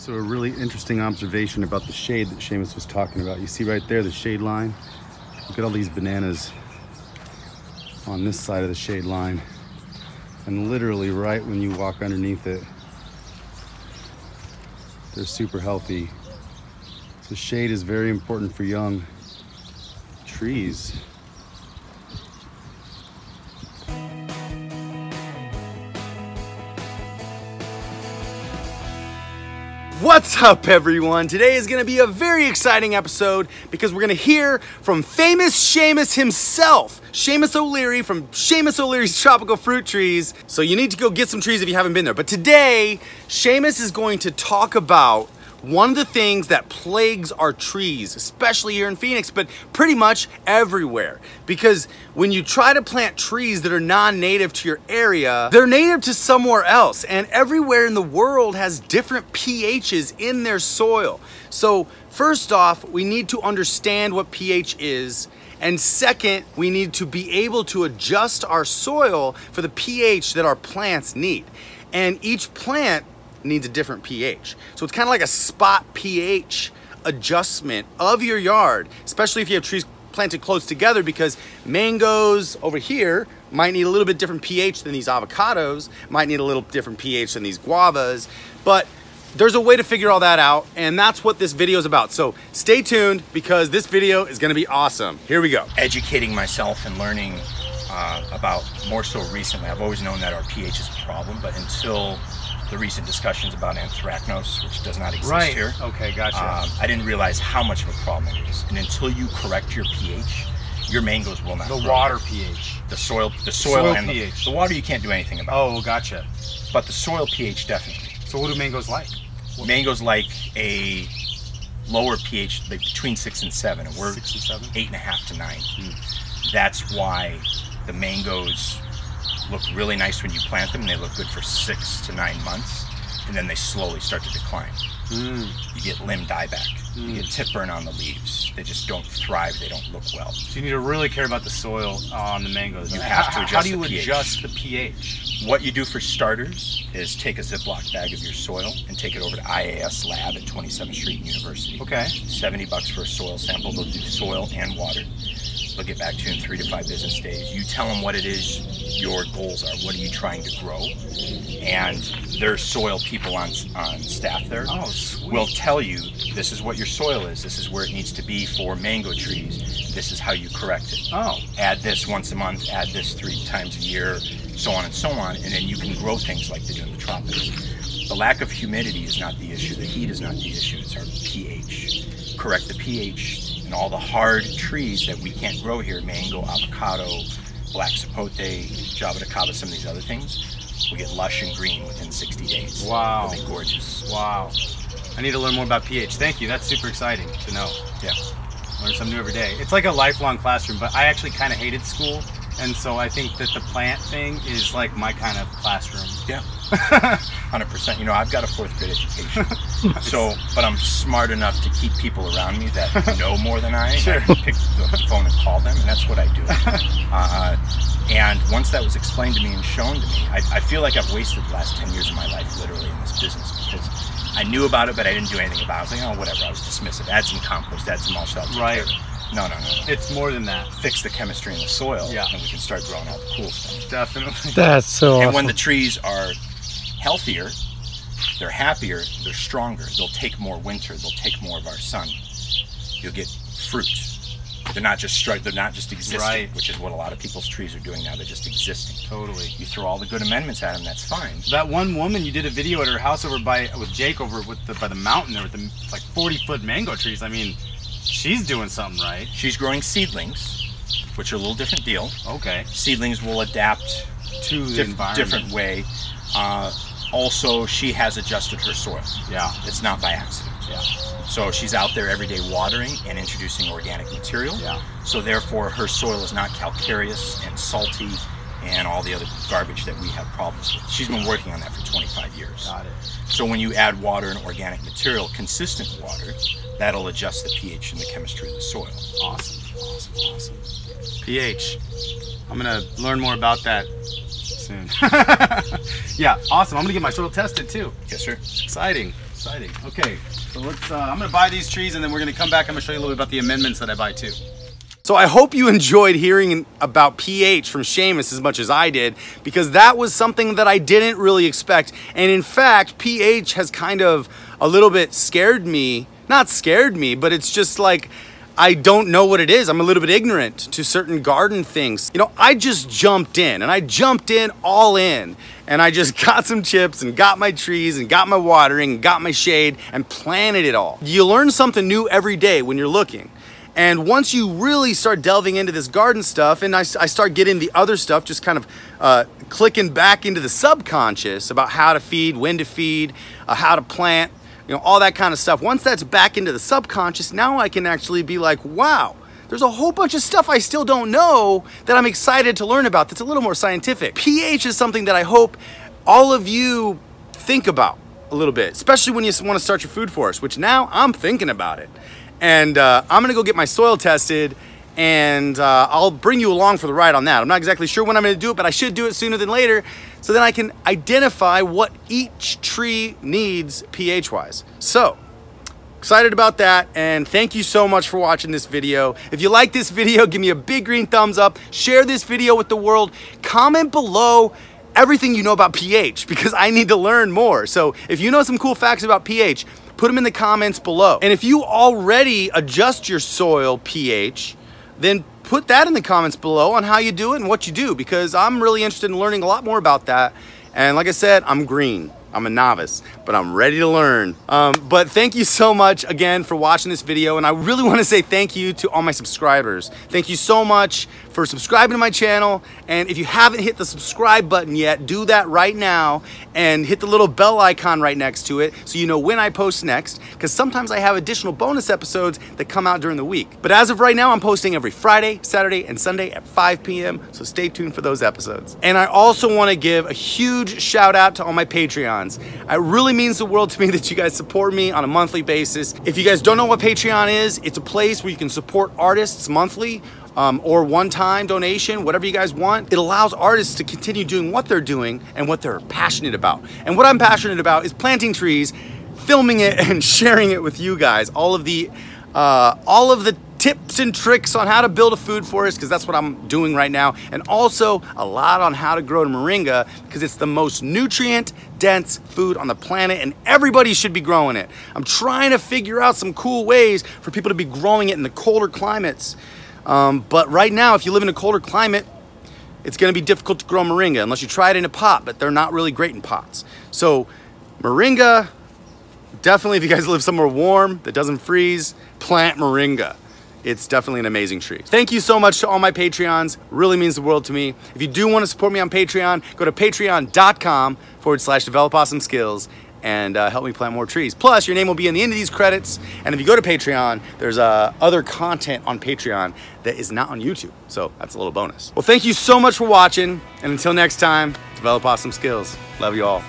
So a really interesting observation about the shade that Shamus was talking about. You see right there, the shade line? Look at all these bananas on this side of the shade line. And literally right when you walk underneath it, they're super healthy. So shade is very important for young trees. What's up, everyone? Today is going to be a very exciting episode because we're going to hear from famous Shamus himself, Shamus O'Leary from Shamus O'Leary's Tropical Fruit Trees. So you need to go get some trees if you haven't been there. But today, Shamus is going to talk about one of the things that plagues our trees, especially here in Phoenix, but pretty much everywhere. Because when you try to plant trees that are non-native to your area, they're native to somewhere else. And everywhere in the world has different pHs in their soil. So first off, we need to understand what pH is. And second, we need to be able to adjust our soil for the pH that our plants need. And each plant needs a different pH. So it's kind of like a spot pH adjustment of your yard, especially if you have trees planted close together, because mangoes over here might need a little bit different pH than these avocados, might need a little different pH than these guavas, but there's a way to figure all that out, and that's what this video is about. So stay tuned because this video is gonna be awesome. Here we go. Educating myself and learning about, more so recently, I've always known that our pH is a problem, but until the recent discussions about anthracnose, which does not exist here. Okay, gotcha. I didn't realize how much of a problem it is. And until you correct your pH, your mangoes will not grow. The water pH. The soil and pH. The water you can't do anything about. Oh, gotcha. But the soil pH definitely. So what do mangoes like? Mangoes like a lower pH, like between 6 and 7. And we're 6 and 7? 8.5 to 9. That's why the mangoes look really nice when you plant them, and they look good for 6 to 9 months, and then they slowly start to decline. You get limb dieback, you get tip burn on the leaves. They just don't thrive, they don't look well. So you need to really care about the soil on the mangoes. You have to adjust How do you the pH. adjust the pH? What you do for starters is take a Ziploc bag of your soil and take it over to IAS lab at 27th Street University. Okay. $70 for a soil sample. They'll do soil and water. They'll get back to you in 3 to 5 business days. You tell them what it is your goals are. What are you trying to grow? And there's soil people on staff there will tell you, this is what your soil is. This is where it needs to be for mango trees. This is how you correct it. Add this once a month, add this 3 times a year, so on and so on. And then you can grow things like they do in the tropics. The lack of humidity is not the issue. The heat is not the issue. It's our pH. Correct the pH. And all the hard trees that we can't grow here, mango, avocado, black sapote, java de cava, some of these other things, we get lush and green within 60 days. Wow. They'll be gorgeous. Wow. I need to learn more about pH. Thank you. That's super exciting to know. Yeah. Learn something new every day. It's like a lifelong classroom, but I actually kind of hated school. And so I think that the plant thing is like my kind of classroom. Yeah. 100%. You know, I've got a 4th grade education. Nice. So, but I'm smart enough to keep people around me that know more than I. Sure. I can pick the phone and call them, and that's what I do. And once that was explained to me and shown to me, I feel like I've wasted the last 10 years of my life literally in this business, because I knew about it, but I didn't do anything about it. I was like, oh, whatever. I was dismissive. Add some compost, add some mulch. Right. No. It's more than that. Fix the chemistry in the soil, yeah, and we can start growing all the cool stuff. Definitely. That's so awesome. And when the trees are healthier, they're happier, they're stronger. They'll take more winter. They'll take more of our sun. You'll get fruit. They're not just existing, right, which is what a lot of people's trees are doing now. They're just existing. Totally. You throw all the good amendments at them, that's fine. That one woman, you did a video at her house over with Jake over by the mountain there with the like 40-foot mango trees. I mean, she's doing something right. She's growing seedlings, which are a little different deal. Okay. Seedlings will adapt to the environment. Different way. Also, she has adjusted her soil. Yeah. It's not by accident. Yeah. So she's out there every day watering and introducing organic material. Yeah. So therefore, her soil is not calcareous and salty and all the other garbage that we have problems with. She's been working on that for 25 years. Got it. So when you add water and organic material, consistent water, that'll adjust the pH and the chemistry of the soil. Awesome. pH. I'm gonna learn more about that soon. Yeah, awesome. I'm gonna get my soil tested too. Yes, sir. It's exciting. Exciting. Okay, so let's, I'm gonna buy these trees and then we're gonna come back. I'm gonna show you a little bit about the amendments that I buy too. So I hope you enjoyed hearing about pH from Shamus as much as I did, because that was something that I didn't really expect. And in fact, pH has kind of a little bit scared me. Not scared me, but it's just like, I don't know what it is. I'm a little bit ignorant to certain garden things. You know, I just jumped in, and I jumped in all in. And I just got some chips and got my trees and got my watering and got my shade and planted it all. You learn something new every day when you're looking. And once you really start delving into this garden stuff, and I start getting the other stuff, just kind of clicking back into the subconscious about how to feed, when to feed, how to plant, you know, all that kind of stuff. Once that's back into the subconscious, now I can actually be like, wow, there's a whole bunch of stuff I still don't know that I'm excited to learn about that's a little more scientific. pH is something that I hope all of you think about a little bit, especially when you want to start your food forest, which now I'm thinking about it. And I'm gonna go get my soil tested, and I'll bring you along for the ride on that. I'm not exactly sure when I'm gonna do it, but I should do it sooner than later, so then I can identify what each tree needs pH-wise. So, excited about that, and thank you so much for watching this video. If you like this video, give me a big green thumbs up, share this video with the world, comment below everything you know about pH, because I need to learn more. So if you know some cool facts about pH, put them in the comments below. And if you already adjust your soil pH, then put that in the comments below on how you do it and what you do, because I'm really interested in learning a lot more about that. And like I said, I'm green. I'm a novice, but I'm ready to learn. But thank you so much again for watching this video. And I really want to say thank you to all my subscribers. Thank you so much for subscribing to my channel. And if you haven't hit the subscribe button yet, do that right now and hit the little bell icon right next to it so you know when I post next, because sometimes I have additional bonus episodes that come out during the week. But as of right now, I'm posting every Friday, Saturday, and Sunday at 5 p.m. So stay tuned for those episodes. And I also want to give a huge shout out to all my Patreons. It really means the world to me that you guys support me on a monthly basis. If you guys don't know what Patreon is, it's a place where you can support artists monthly, or one-time donation, whatever you guys want. It allows artists to continue doing what they're doing and what they're passionate about. And what I'm passionate about is planting trees, filming it, and sharing it with you guys. All of the tips and tricks on how to build a food forest, because that's what I'm doing right now. And also a lot on how to grow moringa, because it's the most nutrient-dense food on the planet and everybody should be growing it. I'm trying to figure out some cool ways for people to be growing it in the colder climates. But right now, if you live in a colder climate, it's gonna be difficult to grow moringa unless you try it in a pot, but they're not really great in pots. So moringa, definitely if you guys live somewhere warm that doesn't freeze, plant moringa. It's definitely an amazing tree. Thank you so much to all my Patreons. Really means the world to me. If you do want to support me on Patreon, go to patreon.com/developawesomeskills and help me plant more trees. Plus, your name will be in the end of these credits. And if you go to Patreon, there's other content on Patreon that is not on YouTube. So that's a little bonus. Well, thank you so much for watching. And until next time, develop awesome skills. Love you all.